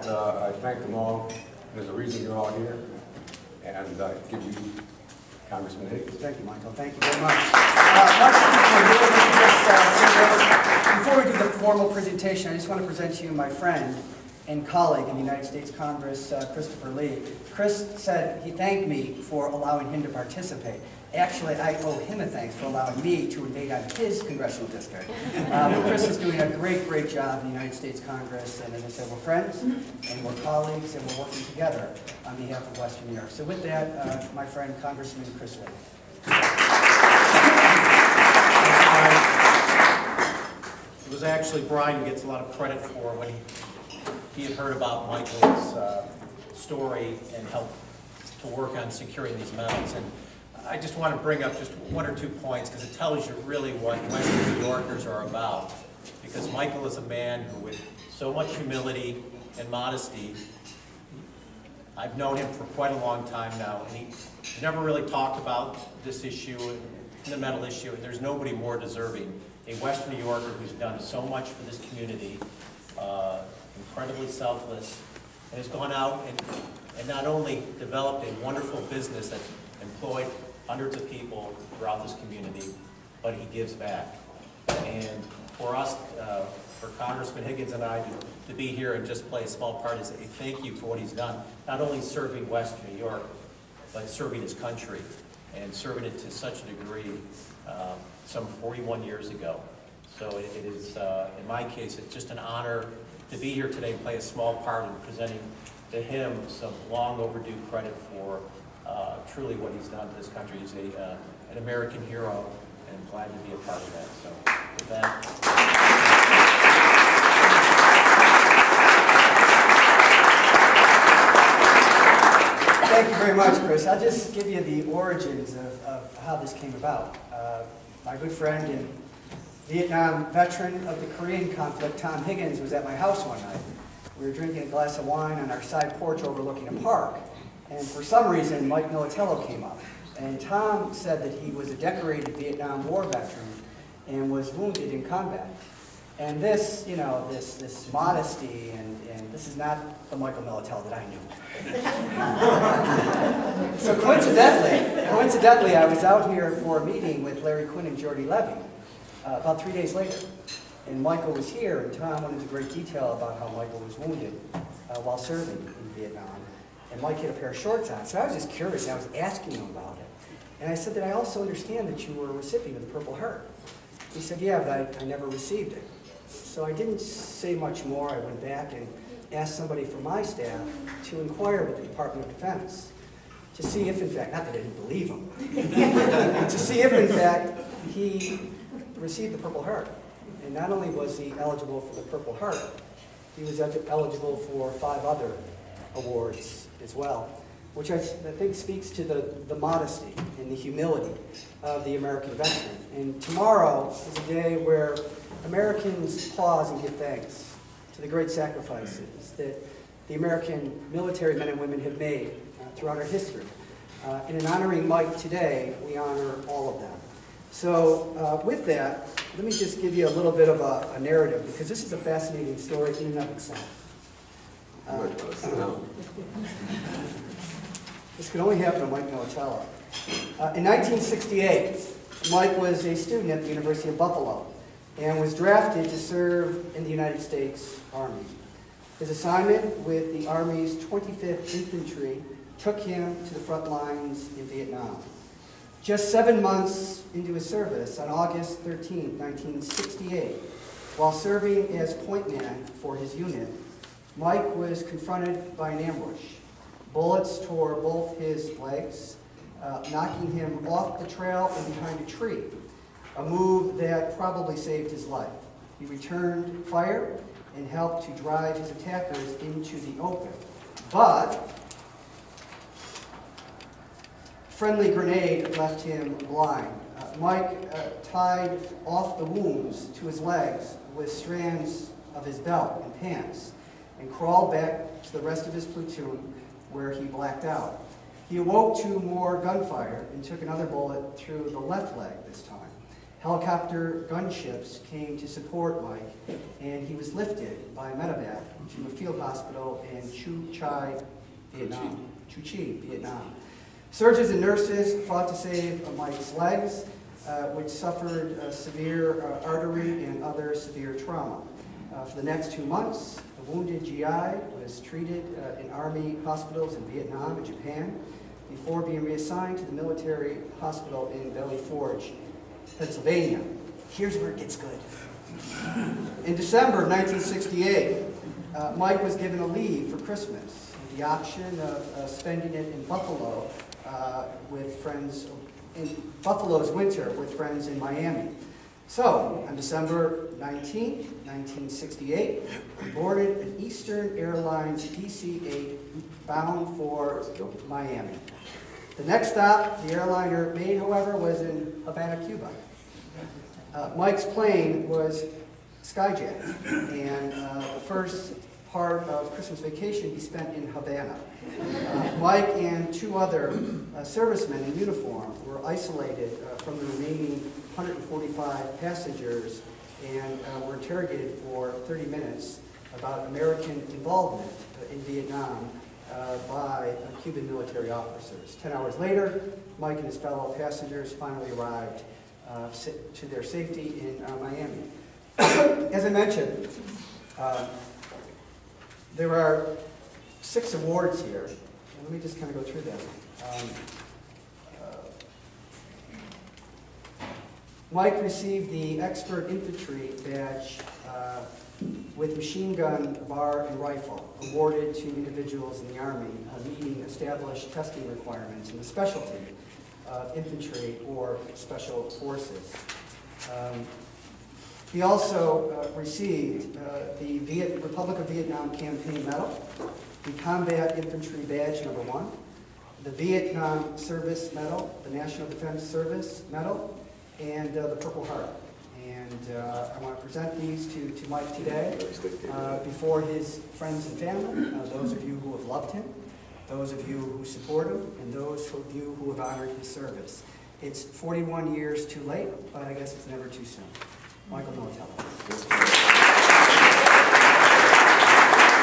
that, I thank them all. There's a reason you're all here, and I give you Congressman Higgins. Thank you, Michael. Thank you very much. Before we do the formal presentation, I just want to present to you my friend and colleague in the United States Congress, Christopher Lee. Chris said he thanked me for allowing him to participate. Actually, I owe him a thanks for allowing me to invade on his congressional district. Chris is doing a great job in the United States Congress, and as I said, we're friends, and we're colleagues, and we're working together on behalf of Western New York. So with that, my friend, Congressman Chris Lee. It was actually Brian who gets a lot of credit for when he had heard about Michael's story and helped to work on securing these medals. And I just want to bring up just one or 2 points because it tells you really what Western New Yorkers are about. Because Michael is a man who, with so much humility and modesty, I've known him for quite a long time now, and he's never really talked about this issue, the medal issue, and there's nobody more deserving. A Western New Yorker who's done so much for this community, incredibly selfless, and has gone out and not only developed a wonderful business that's employed hundreds of people throughout this community, but he gives back. And for us, for Congressman Higgins and I to be here and just play a small part is a thank you for what he's done, not only serving Western New York, but serving his country and serving it to such a degree some 41 years ago. So it is, in my case, it's just an honor to be here today and play a small part in presenting to him some long overdue credit for truly what he's done to this country. He's an American hero, and I'm glad to be a part of that. So with that. Thank you very much, Chris. I'll just give you the origins of how this came about. My good friend and Vietnam veteran of the Korean conflict, Tom Higgins, was at my house one night. We were drinking a glass of wine on our side porch overlooking a park. And for some reason, Mike Militello came up. And Tom said that he was a decorated Vietnam War veteran and was wounded in combat. And this, you know, this modesty, and this is not the Michael Militello that I knew. So coincidentally, I was out here for a meeting with Larry Quinn and Jordy Levy about 3 days later. And Michael was here, and Tom went into great detail about how Michael was wounded while serving in Vietnam. And Mike had a pair of shorts on, so I was just curious. I was asking him about it. And I said that I also understand that you were a recipient of the Purple Heart. He said, yeah, but I never received it. So I didn't say much more. I went back and asked somebody from my staff to inquire with the Department of Defense to see if, in fact, not that I didn't believe him, to see if, in fact, he received the Purple Heart. And not only was he eligible for the Purple Heart, he was eligible for 5 other awards as well, which I think speaks to the modesty and the humility of the American veteran. And tomorrow is a day where Americans pause and give thanks to the great sacrifices that the American military men and women have made throughout our history. And in honoring Mike today, we honor all of them. So with that, let me just give you a little bit of a narrative, because this is a fascinating story in and of itself. This could only happen to Mike Militello. In 1968, Mike was a student at the University of Buffalo and was drafted to serve in the United States Army. His assignment with the Army's 25th Infantry took him to the front lines in Vietnam. Just 7 months into his service, on August 13, 1968, while serving as point man for his unit, Mike was confronted by an ambush. Bullets tore both his legs, knocking him off the trail and behind a tree, a move that probably saved his life. He returned fire and helped to drive his attackers into the open. But friendly grenade left him blind. Mike tied off the wounds to his legs with strands of his belt and pants and crawled back to the rest of his platoon, where he blacked out. He awoke to more gunfire and took another bullet through the left leg this time, Helicopter gunships came to support Mike, and he was lifted by medevac to a field hospital in Chu Chi, Vietnam. Surgeons and nurses fought to save Mike's legs, which suffered severe artery and other severe trauma. For the next 2 months, the wounded GI was treated in Army hospitals in Vietnam and Japan before being reassigned to the military hospital in Valley Forge, Pennsylvania. Here's where it gets good. In December of 1968, Mike was given a leave for Christmas, with the option of spending it in Buffalo with friends, in Buffalo's winter with friends in Miami. So, on December 19, 1968, he boarded an Eastern Airlines DC-8 bound for Miami. The next stop the airliner made, however, was in Havana, Cuba. Mike's plane was skyjacked, and the first part of Christmas vacation he spent in Havana. Mike and 2 other servicemen in uniform were isolated from the remaining 145 passengers and were interrogated for 30 minutes about American involvement in Vietnam by Cuban military officers. 10 hours later, Mike and his fellow passengers finally arrived to their safety in Miami. As I mentioned, there are 6 awards here. Let me just kind of go through them. Mike received the Expert Infantry Badge with machine gun, bar, and rifle, awarded to individuals in the Army meeting established testing requirements in the specialty of infantry or special forces. He also received the Republic of Vietnam Campaign Medal, the Combat Infantry Badge number 1, the Vietnam Service Medal, the National Defense Service Medal, and the Purple Heart. And I want to present these to Mike today before his friends and family, those of you who have loved him, those of you who support him, and those of you who have honored his service. It's 41 years too late, but I guess it's never too soon. Michael Militello.